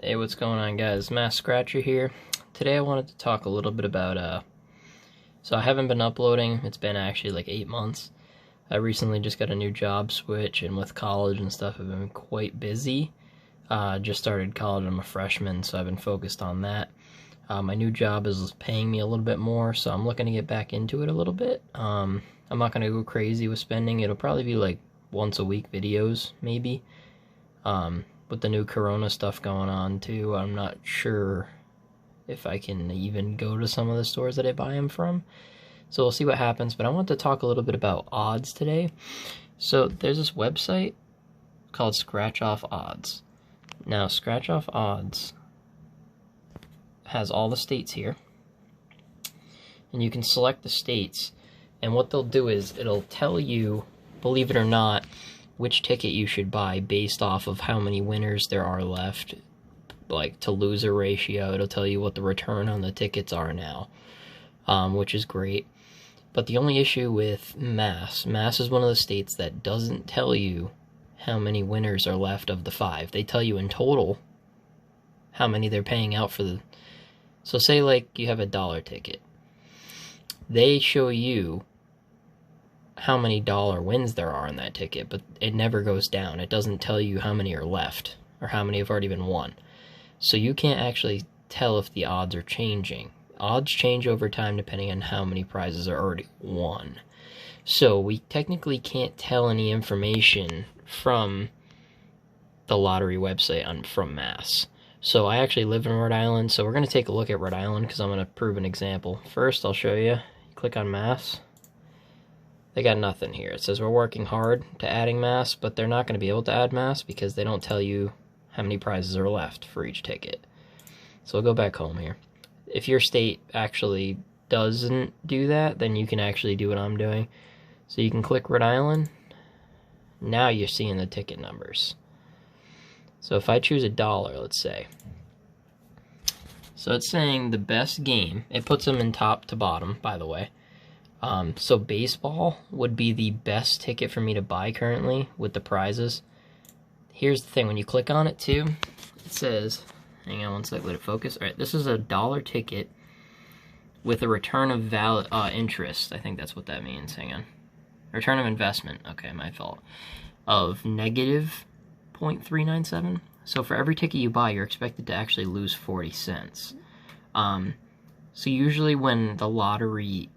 Hey, what's going on, guys? Mass Scratcher here. Today I wanted to talk a little bit about, so I haven't been uploading. It's been actually like 8 months. I recently just got a new job switch, and with college and stuff, I've been quite busy. Just started college, I'm a freshman, so I've been focused on that. My new job is paying me a little bit more, so I'm looking to get back into it a little bit. I'm not going to go crazy with spending. It'll probably be like once a week videos, maybe. With the new Corona stuff going on too, I'm not sure if I can even go to some of the stores that I buy them from. So we'll see what happens, but I want to talk a little bit about odds today. So there's this website called Scratch Off Odds. Now, Scratch Off Odds has all the states here, and you can select the states, and what they'll do is it'll tell you, believe it or not, which ticket you should buy based off of how many winners there are left, like to loser ratio. It'll tell you what the return on the tickets are now, which is great. But the only issue with Mass is one of the states that doesn't tell you how many winners are left of the 5. They tell you in total how many they're paying out for the... So say like you have a $1 ticket. They show you how many dollar wins there are in that ticket, but it never goes down. It doesn't tell you how many are left or how many have already been won. So you can't actually tell if the odds are changing. Odds change over time depending on how many prizes are already won. So we technically can't tell any information from the lottery website from Mass. So I actually live in Rhode Island, so we're going to take a look at Rhode Island because I'm going to prove an example. First, I'll show you. Click on Mass. They got nothing here. It says we're working hard to adding Mass, but they're not going to be able to add Mass because they don't tell you how many prizes are left for each ticket. So we'll go back home here. If your state actually doesn't do that, then you can actually do what I'm doing. So you can click Rhode Island. Now you're seeing the ticket numbers. So if I choose $1, let's say. So it's saying the best game. It puts them in top to bottom, by the way. So baseball would be the best ticket for me to buy currently with the prizes. Here's the thing, when you click on it too, it says, hang on one sec, let it focus. Alright, this is a $1 ticket with a return of interest. I think that's what that means, hang on. Return of investment, okay, my fault. Of negative 0.397. So for every ticket you buy, you're expected to actually lose 40 cents. So usually when the lottery,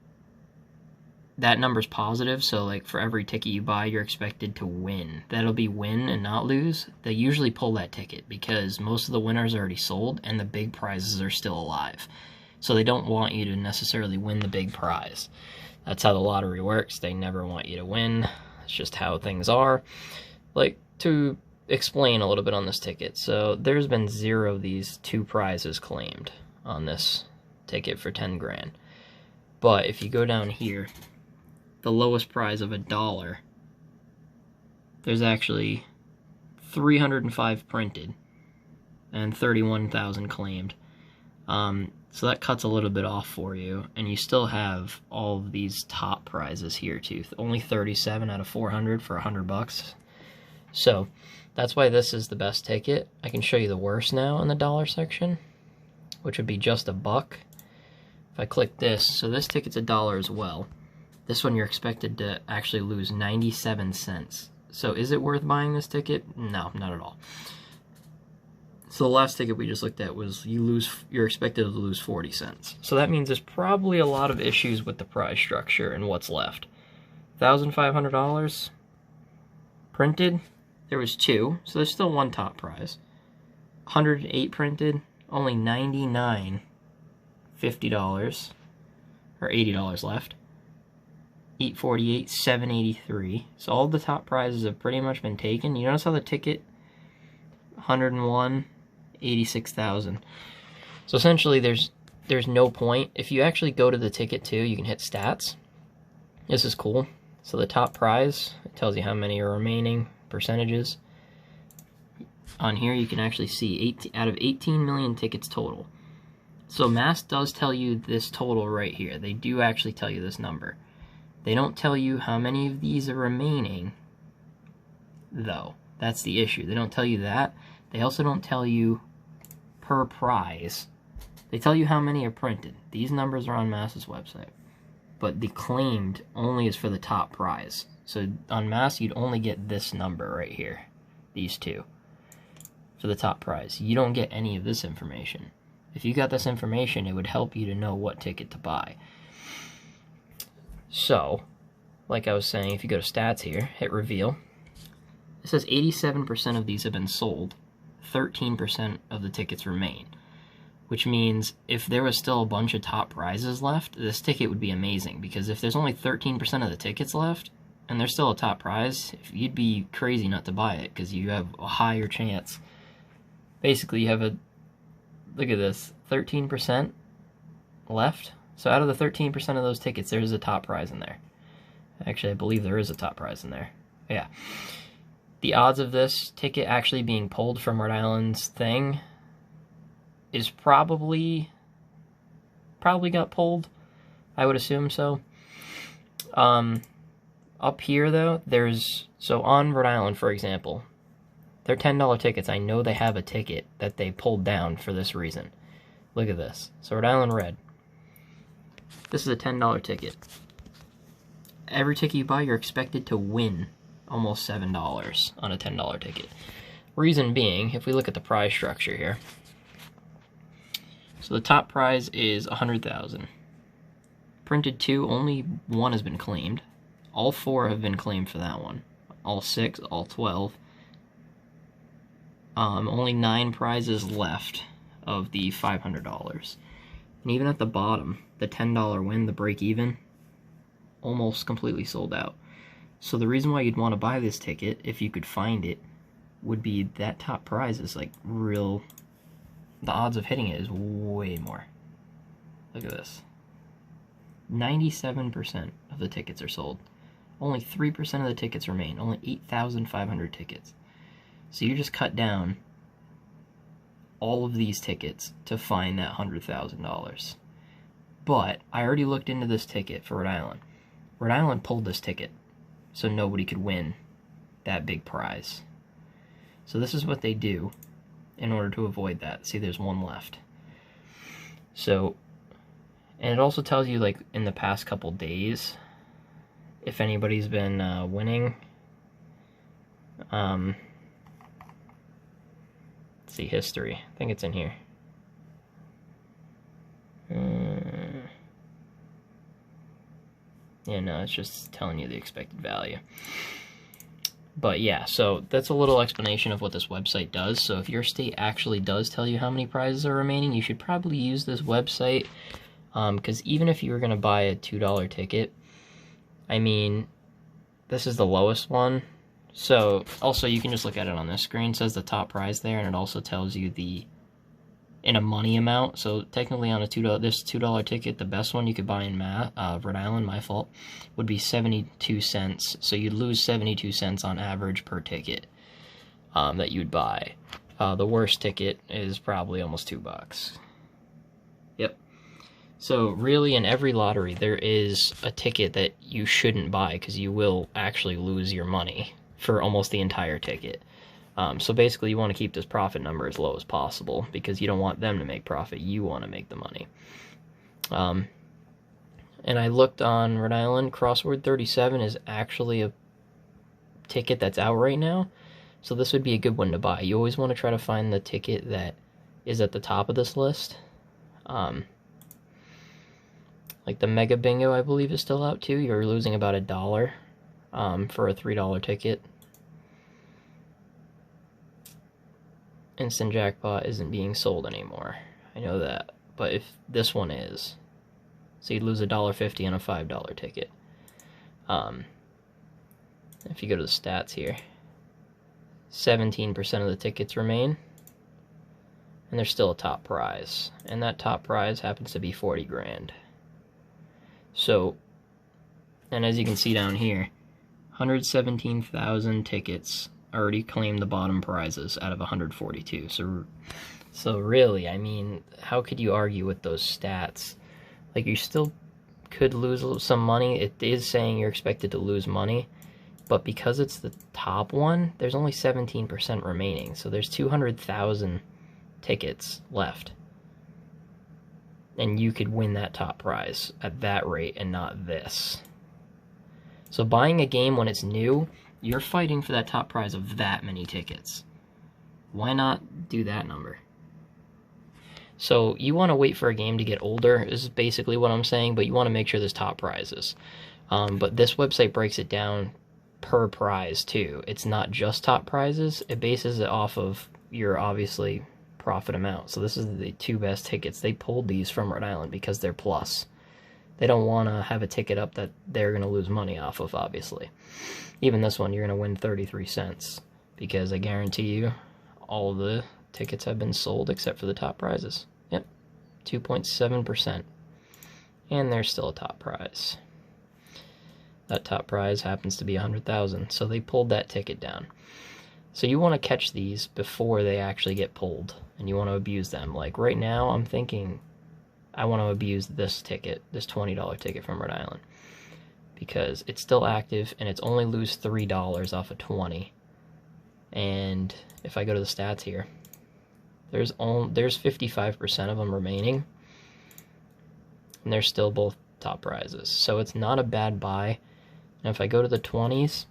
that number's positive, so like for every ticket you buy, you're expected to win. That'll be win and not lose. They usually pull that ticket because most of the winners are already sold and the big prizes are still alive. So they don't want you to necessarily win the big prize. That's how the lottery works. They never want you to win. It's just how things are. Like, to explain a little bit on this ticket. So there's been 0 of these 2 prizes claimed on this ticket for 10 grand. But if you go down here, the lowest prize of $1, there's actually 305 printed and 31,000 claimed. So that cuts a little bit off for you, and you still have all of these top prizes here too. Only 37 out of 400 for $100. So that's why this is the best ticket. I can show you the worst now in the dollar section, which would be just $1. If I click this, so this ticket's $1 as well. This one you're expected to actually lose 97 cents. So is it worth buying this ticket? No, not at all. So the last ticket we just looked at was you're expected to lose 40 cents. So that means there's probably a lot of issues with the prize structure and what's left. $1,500 printed, there was 2, so there's still 1 top prize. 108 printed, only 99 $50 or $80 left. 848, 783. So all the top prizes have pretty much been taken. You notice how the ticket 101, 86,000. So essentially there's no point. If you actually go to the ticket too, you can hit stats. This is cool. So the top prize, it tells you how many are remaining, percentages. On here you can actually see out of 18 million tickets total. So Mass does tell you this total right here. They do actually tell you this number. They don't tell you how many of these are remaining, though. That's the issue. They don't tell you that. They also don't tell you per prize. They tell you how many are printed. These numbers are on Mass's website. But the claimed only is for the top prize. So on Mass, you'd only get this number right here. These two. For the top prize. You don't get any of this information. If you got this information, it would help you to know what ticket to buy. So, like I was saying, if you go to stats here, hit reveal, it says 87% of these have been sold, 13% of the tickets remain, which means if there was still a bunch of top prizes left, this ticket would be amazing, because if there's only 13% of the tickets left, and there's still a top prize, you'd be crazy not to buy it, because you have a higher chance. Basically, you have a, look at this, 13% left. So out of the 13% of those tickets, there is a top prize in there. Actually, I believe there is a top prize in there. Yeah. The odds of this ticket actually being pulled from Rhode Island's thing is probably got pulled. I would assume so. Up here, though, so on Rhode Island, for example, they're $10 tickets. I know they have a ticket that they pulled down for this reason. Look at this. So Rhode Island Red. This is a $10 ticket. Every ticket you buy, you're expected to win almost $7 on a $10 ticket. Reason being, if we look at the prize structure here, so the top prize is $100,000. Printed 2, only 1 has been claimed. All 4 have been claimed for that one. All 6, all 12. Only 9 prizes left of the $500. And even at the bottom, the $10 win, the break even, almost completely sold out. So the reason why you'd want to buy this ticket, if you could find it, would be that top prize is like real, the odds of hitting it is way more. Look at this. 97% of the tickets are sold. Only 3% of the tickets remain. Only 8,500 tickets. So you just cut down all of these tickets to find that $100,000. But I already looked into this ticket for Rhode Island. Rhode Island pulled this ticket so nobody could win that big prize. So this is what they do in order to avoid that. See, there's one left. So, and it also tells you, like, in the past couple days, if anybody's been winning. Let's see, history. I think it's in here. Yeah, no, it's just telling you the expected value. But yeah, so that's a little explanation of what this website does. So if your state actually does tell you how many prizes are remaining, you should probably use this website. Because even if you were going to buy a $2 ticket, I mean, this is the lowest one. So also you can just look at it on this screen. It says the top prize there, and it also tells you the in a money amount. So technically on a this $2 ticket, the best one you could buy in Rhode Island, my fault, would be 72 cents. So you'd lose 72 cents on average per ticket that you'd buy. The worst ticket is probably almost $2. Yep. So really in every lottery there is a ticket that you shouldn't buy because you will actually lose your money for almost the entire ticket. So basically you want to keep this profit number as low as possible because you don't want them to make profit, you want to make the money. And I looked on Rhode Island, Crossword 37 is actually a ticket that's out right now, so this would be a good one to buy. You always want to try to find the ticket that is at the top of this list. Like the Mega Bingo, I believe, is still out too. You're losing about $1 for a $3 ticket. Instant Jackpot isn't being sold anymore. I know that. But if this one is, so you'd lose $1.50 on a $5 ticket. If you go to the stats here, 17% of the tickets remain, and there's still a top prize, and that top prize happens to be 40 grand. So, and as you can see down here, 117,000 tickets already claimed the bottom prizes out of 142. So really, I mean, how could you argue with those stats? Like, you still could lose some money. It is saying you're expected to lose money, but because it's the top one, there's only 17% remaining. So there's 200,000 tickets left. And you could win that top prize at that rate and not this. So buying a game when it's new, you're fighting for that top prize of that many tickets. Why not do that number? So you want to wait for a game to get older, is basically what I'm saying, but you want to make sure there's top prizes. But this website breaks it down per prize too. It's not just top prizes. It bases it off of your, obviously, profit amount. So this is the 2 best tickets. They pulled these from Rhode Island because they're plus. They don't want to have a ticket up that they're going to lose money off of, obviously. Even this one, you're going to win 33 cents because I guarantee you all of the tickets have been sold except for the top prizes. Yep, 2.7%. And there's still a top prize. That top prize happens to be 100,000, so they pulled that ticket down. So you want to catch these before they actually get pulled, and you want to abuse them. Like right now, I'm thinking I want to abuse this ticket, this $20 ticket from Rhode Island, because it's still active and it's only lose $3 off of 20. And if I go to the stats here, there's 55% of them remaining, and they're still both top prizes. So it's not a bad buy. And if I go to the 20s,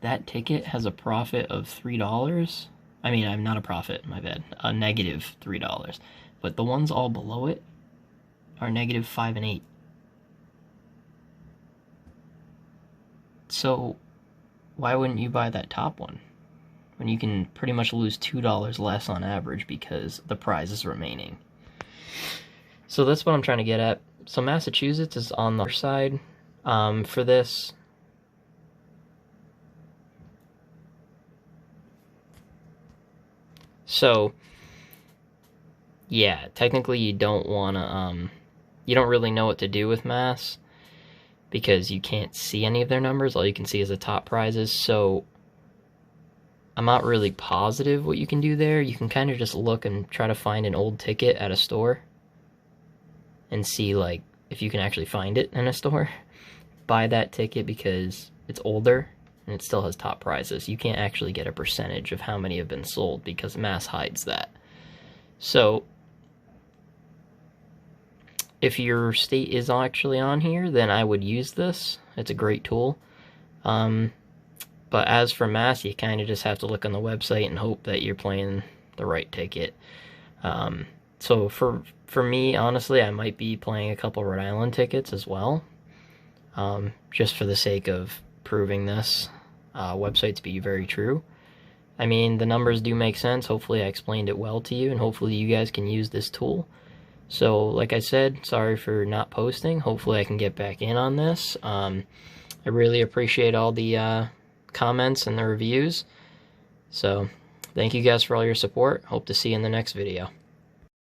that ticket has a profit of $3. I mean, I'm not a profit, my bad. A negative $3. But the ones all below it are negative 5 and 8. So why wouldn't you buy that top one when you can pretty much lose $2 less on average because the prize is remaining? So that's what I'm trying to get at. So Massachusetts is on the other side for this. So, yeah, technically you don't want to, you don't really know what to do with Mass because you can't see any of their numbers. All you can see is the top prizes. So, I'm not really positive what you can do there. You can kind of just look and try to find an old ticket at a store and see, like, if you can actually find it in a store. Buy that ticket because it's older and it still has top prizes. You can't actually get a percentage of how many have been sold because Mass hides that. So if your state is actually on here, then I would use this. It's a great tool. But as for Mass, you kind of just have to look on the website and hope that you're playing the right ticket. So for me, honestly, I might be playing a couple Rhode Island tickets as well, just for the sake of proving this website to be very true. I mean, the numbers do make sense. Hopefully I explained it well to you, and hopefully you guys can use this tool. So, like I said, sorry for not posting. Hopefully I can get back in on this. I really appreciate all the comments and the reviews. So, thank you guys for all your support. Hope to see you in the next video.